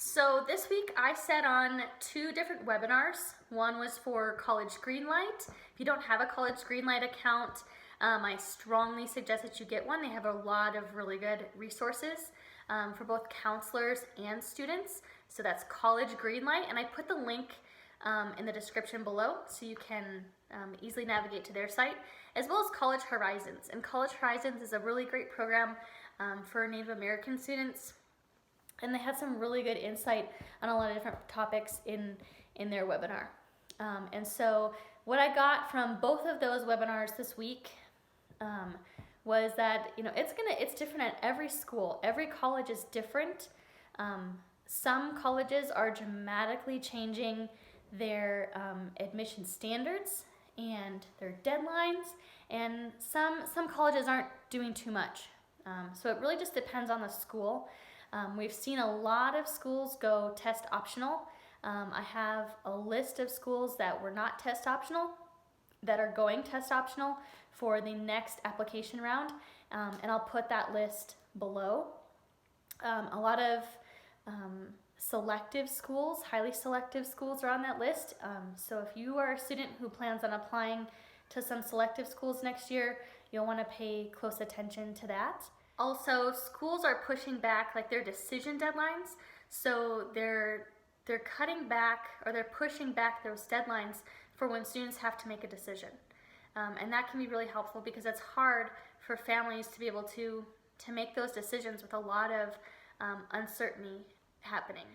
So this week I sat on two different webinars. One was for College Greenlight. If you don't have a College Greenlight account, I strongly suggest that you get one. They have a lot of really good resources for both counselors and students. So that's College Greenlight, and I put the link in the description below so you can easily navigate to their site, as well as College Horizons. And College Horizons is a really great program for Native American students. And they had some really good insight on a lot of different topics in their webinar. And so what I got from both of those webinars this week was that it's different at every school. Every college is different. Some colleges are dramatically changing their admission standards and their deadlines, and some colleges aren't doing too much. So it really just depends on the school. We've seen a lot of schools go test optional. I have a list of schools that were not test optional that are going test optional for the next application round, and I'll put that list below. A lot of selective schools, highly selective schools are on that list. So if you are a student who plans on applying to some selective schools next year, you'll want to pay close attention to that. Also, schools are pushing back their decision deadlines, so they're cutting back, or they're pushing back those deadlines for when students have to make a decision. And that can be really helpful because it's hard for families to be able to make those decisions with a lot of uncertainty happening.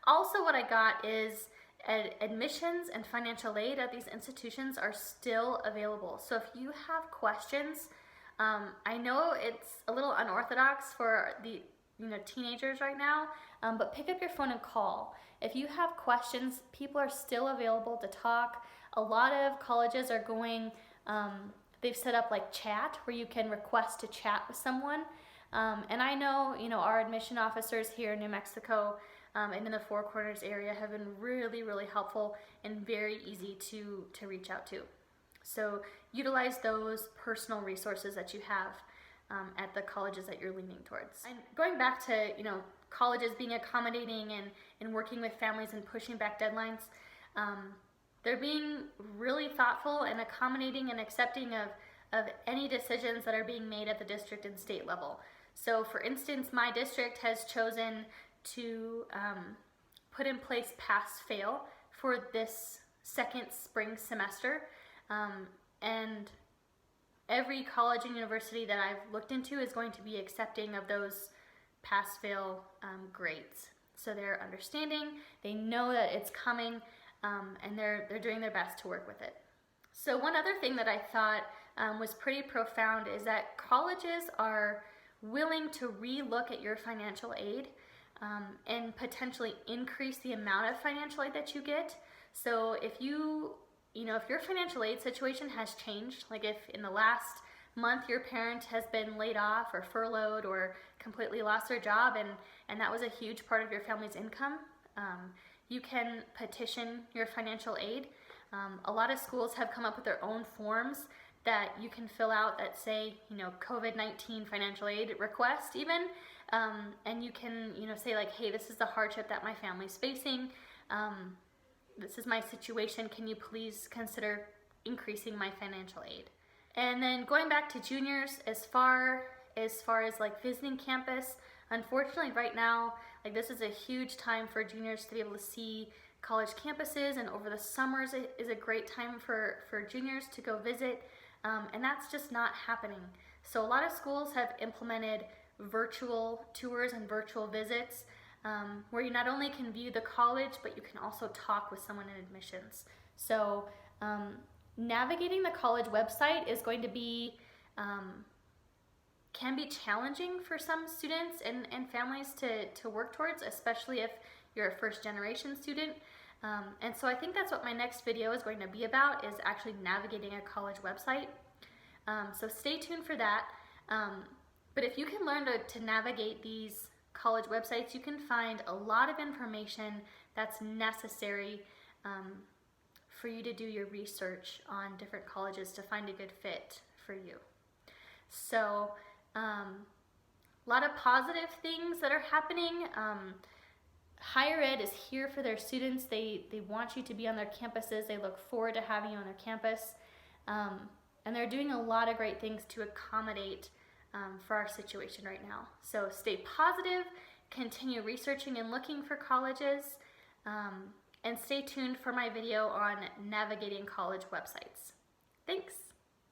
Also, what I got is admissions and financial aid at these institutions are still available. So if you have questions, I know it's a little unorthodox for the teenagers right now, but pick up your phone and call. If you have questions, people are still available to talk. A lot of colleges are going, they've set up chat where you can request to chat with someone. And I know, our admission officers here in New Mexico and in the Four Corners area have been really, really helpful and very easy to reach out to. So utilize those personal resources that you have at the colleges that you're leaning towards. And going back to colleges being accommodating and working with families and pushing back deadlines, they're being really thoughtful and accommodating and accepting of any decisions that are being made at the district and state level. So for instance, my district has chosen to put in place pass-fail for this second spring semester. And every college and university that I've looked into is going to be accepting of those pass-fail grades. So they're understanding, they know that it's coming, and they're doing their best to work with it. So one other thing that I thought was pretty profound is that colleges are willing to re-look at your financial aid and potentially increase the amount of financial aid that you get. So if if your financial aid situation has changed, like if in the last month your parent has been laid off or furloughed or completely lost their job, and that was a huge part of your family's income, you can petition your financial aid. A lot of schools have come up with their own forms that you can fill out that say, COVID-19 financial aid request even, and you can, say hey, this is the hardship that my family's facing. This is my situation, can you please consider increasing my financial aid? And then going back to juniors, as far as visiting campus, unfortunately right now, this is a huge time for juniors to be able to see college campuses, and over the summers is a great time for juniors to go visit, and that's just not happening. So a lot of schools have implemented virtual tours and virtual visits, where you not only can view the college, but you can also talk with someone in admissions. So navigating the college website is going to be, can be challenging for some students and families to work towards, especially if you're a first generation student. And so I think that's what my next video is going to be about, is actually navigating a college website. So stay tuned for that. But if you can learn to navigate these college websites, you can find a lot of information that's necessary for you to do your research on different colleges to find a good fit for you. So a lot of positive things that are happening. Higher ed is here for their students. They want you to be on their campuses. They look forward to having you on their campus. And they're doing a lot of great things to accommodate for our situation right now. So stay positive, continue researching and looking for colleges, and stay tuned for my video on navigating college websites. Thanks.